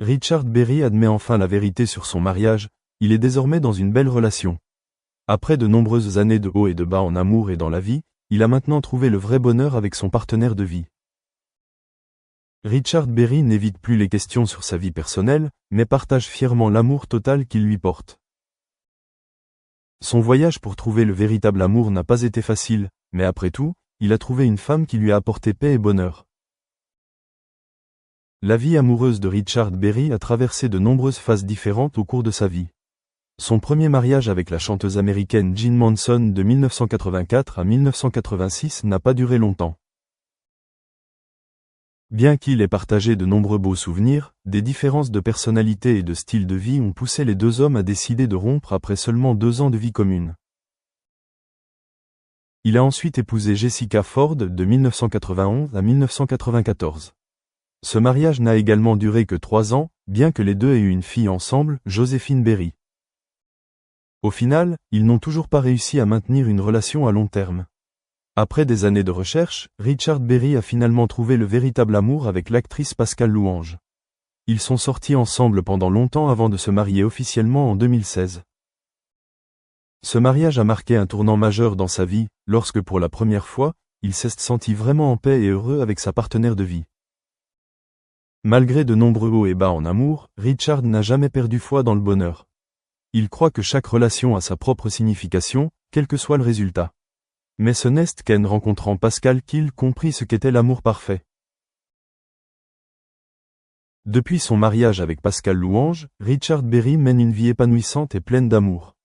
Richard Berry admet enfin la vérité sur son mariage, il est désormais dans une belle relation. Après de nombreuses années de hauts et de bas en amour et dans la vie, il a maintenant trouvé le vrai bonheur avec son partenaire de vie. Richard Berry n'évite plus les questions sur sa vie personnelle, mais partage fièrement l'amour total qu'il lui porte. Son voyage pour trouver le véritable amour n'a pas été facile, mais après tout, il a trouvé une femme qui lui a apporté paix et bonheur. La vie amoureuse de Richard Berry a traversé de nombreuses phases différentes au cours de sa vie. Son premier mariage avec la chanteuse américaine Jean Manson de 1984 à 1986 n'a pas duré longtemps. Bien qu'il ait partagé de nombreux beaux souvenirs, des différences de personnalité et de style de vie ont poussé les deux hommes à décider de rompre après seulement 2 ans de vie commune. Il a ensuite épousé Jessica Ford de 1991 à 1994. Ce mariage n'a également duré que 3 ans, bien que les deux aient eu une fille ensemble, Joséphine Berry. Au final, ils n'ont toujours pas réussi à maintenir une relation à long terme. Après des années de recherche, Richard Berry a finalement trouvé le véritable amour avec l'actrice Pascale Louange. Ils sont sortis ensemble pendant longtemps avant de se marier officiellement en 2016. Ce mariage a marqué un tournant majeur dans sa vie, lorsque pour la première fois, il s'est senti vraiment en paix et heureux avec sa partenaire de vie. Malgré de nombreux hauts et bas en amour, Richard n'a jamais perdu foi dans le bonheur. Il croit que chaque relation a sa propre signification, quel que soit le résultat. Mais ce n'est qu'en rencontrant Pascale qu'il comprit ce qu'était l'amour parfait. Depuis son mariage avec Pascale Louange, Richard Berry mène une vie épanouissante et pleine d'amour.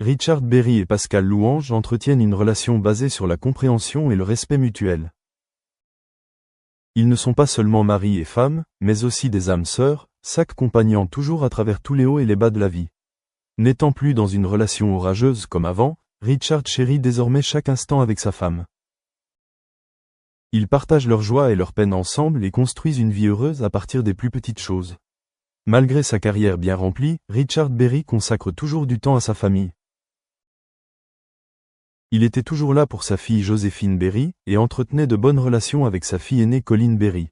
Richard Berry et Pascale Louange entretiennent une relation basée sur la compréhension et le respect mutuel. Ils ne sont pas seulement mari et femme, mais aussi des âmes sœurs, s'accompagnant toujours à travers tous les hauts et les bas de la vie. N'étant plus dans une relation orageuse comme avant, Richard chérit désormais chaque instant avec sa femme. Ils partagent leur joie et leur peine ensemble et construisent une vie heureuse à partir des plus petites choses. Malgré sa carrière bien remplie, Richard Berry consacre toujours du temps à sa famille. Il était toujours là pour sa fille Joséphine Berry, et entretenait de bonnes relations avec sa fille aînée Colleen Berry.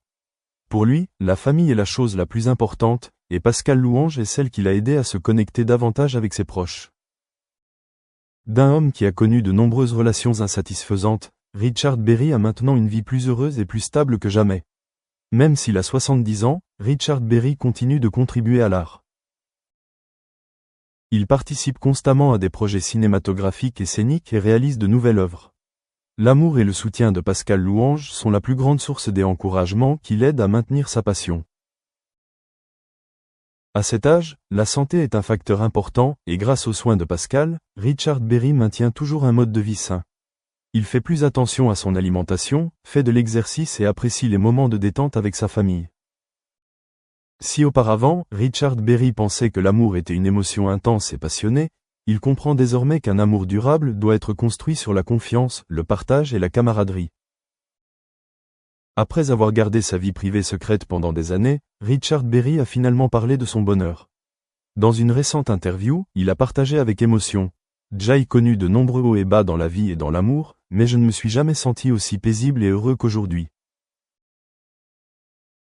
Pour lui, la famille est la chose la plus importante, et Pascale Louange est celle qui l'a aidé à se connecter davantage avec ses proches. D'un homme qui a connu de nombreuses relations insatisfaisantes, Richard Berry a maintenant une vie plus heureuse et plus stable que jamais. Même s'il a 70 ans, Richard Berry continue de contribuer à l'art. Il participe constamment à des projets cinématographiques et scéniques et réalise de nouvelles œuvres. L'amour et le soutien de Pascale Louange sont la plus grande source d'encouragement qui l'aide à maintenir sa passion. À cet âge, la santé est un facteur important, et grâce aux soins de Pascale, Richard Berry maintient toujours un mode de vie sain. Il fait plus attention à son alimentation, fait de l'exercice et apprécie les moments de détente avec sa famille. Si auparavant, Richard Berry pensait que l'amour était une émotion intense et passionnée, il comprend désormais qu'un amour durable doit être construit sur la confiance, le partage et la camaraderie. Après avoir gardé sa vie privée secrète pendant des années, Richard Berry a finalement parlé de son bonheur. Dans une récente interview, il a partagé avec émotion « J'ai connu de nombreux hauts et bas dans la vie et dans l'amour, mais je ne me suis jamais senti aussi paisible et heureux qu'aujourd'hui.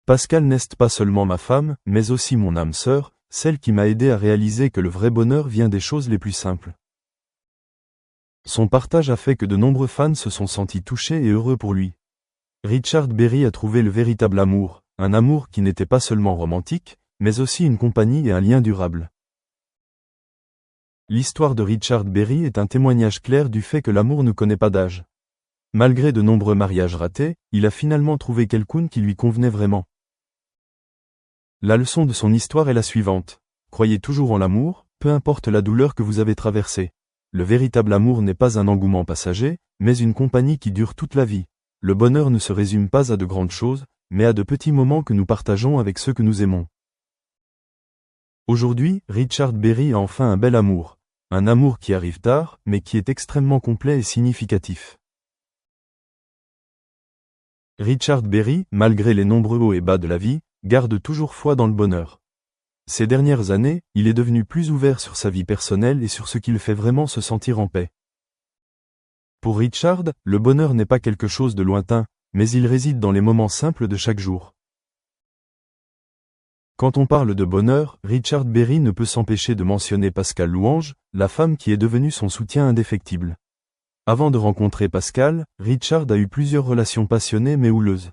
Pascale n'est pas seulement ma femme, mais aussi mon âme sœur, celle qui m'a aidé à réaliser que le vrai bonheur vient des choses les plus simples. » Son partage a fait que de nombreux fans se sont sentis touchés et heureux pour lui. Richard Berry a trouvé le véritable amour, un amour qui n'était pas seulement romantique, mais aussi une compagnie et un lien durable. L'histoire de Richard Berry est un témoignage clair du fait que l'amour ne connaît pas d'âge. Malgré de nombreux mariages ratés, il a finalement trouvé quelqu'un qui lui convenait vraiment. La leçon de son histoire est la suivante. Croyez toujours en l'amour, peu importe la douleur que vous avez traversée. Le véritable amour n'est pas un engouement passager, mais une compagnie qui dure toute la vie. Le bonheur ne se résume pas à de grandes choses, mais à de petits moments que nous partageons avec ceux que nous aimons. Aujourd'hui, Richard Berry a enfin un bel amour. Un amour qui arrive tard, mais qui est extrêmement complet et significatif. Richard Berry, malgré les nombreux hauts et bas de la vie, garde toujours foi dans le bonheur. Ces dernières années, il est devenu plus ouvert sur sa vie personnelle et sur ce qui le fait vraiment se sentir en paix. Pour Richard, le bonheur n'est pas quelque chose de lointain, mais il réside dans les moments simples de chaque jour. Quand on parle de bonheur, Richard Berry ne peut s'empêcher de mentionner Pascale Louange, la femme qui est devenue son soutien indéfectible. Avant de rencontrer Pascale, Richard a eu plusieurs relations passionnées mais houleuses.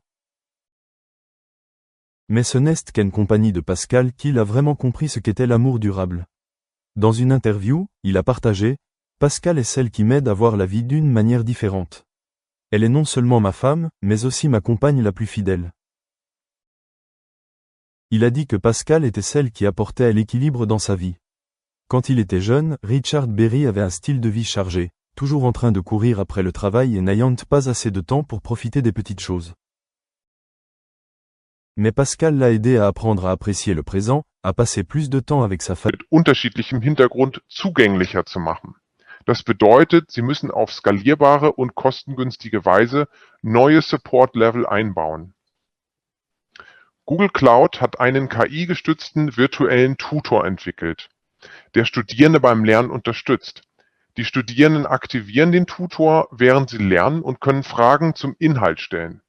Mais ce n'est qu'en compagnie de Pascale qu'il a vraiment compris ce qu'était l'amour durable. Dans une interview, il a partagé « Pascale est celle qui m'aide à voir la vie d'une manière différente. Elle est non seulement ma femme, mais aussi ma compagne la plus fidèle. » Il a dit que Pascale était celle qui apportait l'équilibre dans sa vie. Quand il était jeune, Richard Berry avait un style de vie chargé, toujours en train de courir après le travail et n'ayant pas assez de temps pour profiter des petites choses. Mais Pascale l'a aidé à apprendre à apprécier le présent, à passer plus de temps avec sa famille. Mit unterschiedlichem Hintergrund zugänglicher zu machen. Das bedeutet, Sie müssen auf skalierbare und kostengünstige Weise neue Support-Level einbauen. Google Cloud hat einen KI-gestützten virtuellen Tutor entwickelt, der Studierende beim Lernen unterstützt. Die Studierenden aktivieren den Tutor, während sie lernen und können Fragen zum Inhalt stellen.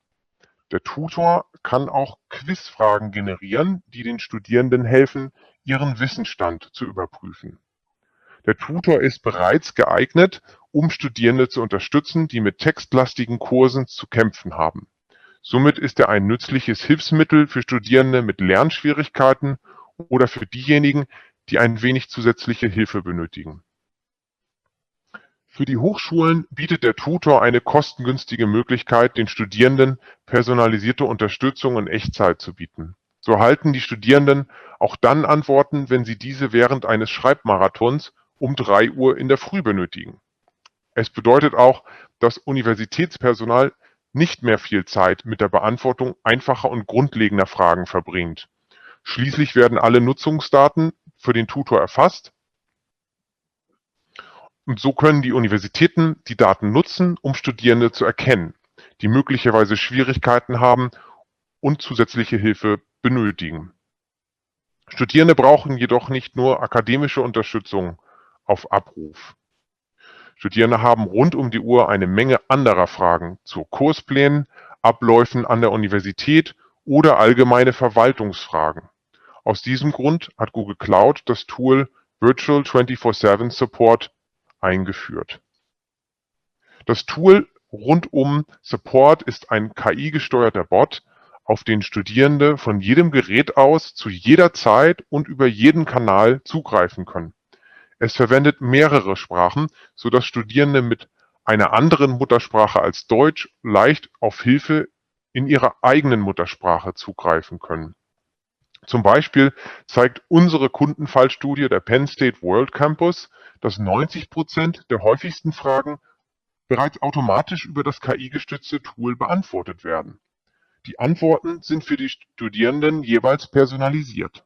Der Tutor kann auch Quizfragen generieren, die den Studierenden helfen, ihren Wissensstand zu überprüfen. Der Tutor ist bereits geeignet, um Studierende zu unterstützen, die mit textlastigen Kursen zu kämpfen haben. Somit ist er ein nützliches Hilfsmittel für Studierende mit Lernschwierigkeiten oder für diejenigen, die ein wenig zusätzliche Hilfe benötigen. Für die Hochschulen bietet der Tutor eine kostengünstige Möglichkeit, den Studierenden personalisierte Unterstützung in Echtzeit zu bieten. So erhalten die Studierenden auch dann Antworten, wenn sie diese während eines Schreibmarathons um 3 Uhr in der Früh benötigen. Es bedeutet auch, dass Universitätspersonal nicht mehr viel Zeit mit der Beantwortung einfacher und grundlegender Fragen verbringt. Schließlich werden alle Nutzungsdaten für den Tutor erfasst und so können die Universitäten die Daten nutzen, um Studierende zu erkennen, die möglicherweise Schwierigkeiten haben und zusätzliche Hilfe benötigen. Studierende brauchen jedoch nicht nur akademische Unterstützung auf Abruf. Studierende haben rund um die Uhr eine Menge anderer Fragen zu Kursplänen, Abläufen an der Universität oder allgemeine Verwaltungsfragen. Aus diesem Grund hat Google Cloud das Tool Virtual 24/7 Support eingeführt. Das Tool rund um Support ist ein KI-gesteuerter Bot, auf den Studierende von jedem Gerät aus zu jeder Zeit und über jeden Kanal zugreifen können. Es verwendet mehrere Sprachen, sodass Studierende mit einer anderen Muttersprache als Deutsch leicht auf Hilfe in ihrer eigenen Muttersprache zugreifen können. Zum Beispiel zeigt unsere Kundenfallstudie der Penn State World Campus, dass 90% der häufigsten Fragen bereits automatisch über das KI-gestützte Tool beantwortet werden. Die Antworten sind für die Studierenden jeweils personalisiert.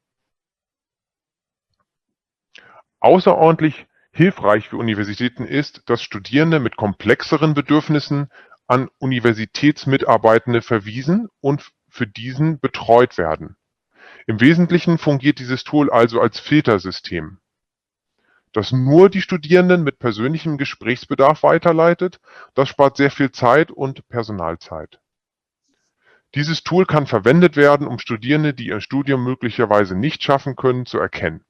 Außerordentlich hilfreich für Universitäten ist, dass Studierende mit komplexeren Bedürfnissen an Universitätsmitarbeitende verwiesen und für diesen betreut werden. Im Wesentlichen fungiert dieses Tool also als Filtersystem, das nur die Studierenden mit persönlichem Gesprächsbedarf weiterleitet. Das spart sehr viel Zeit und Personalzeit. Dieses Tool kann verwendet werden, um Studierende, die ihr Studium möglicherweise nicht schaffen können, zu erkennen.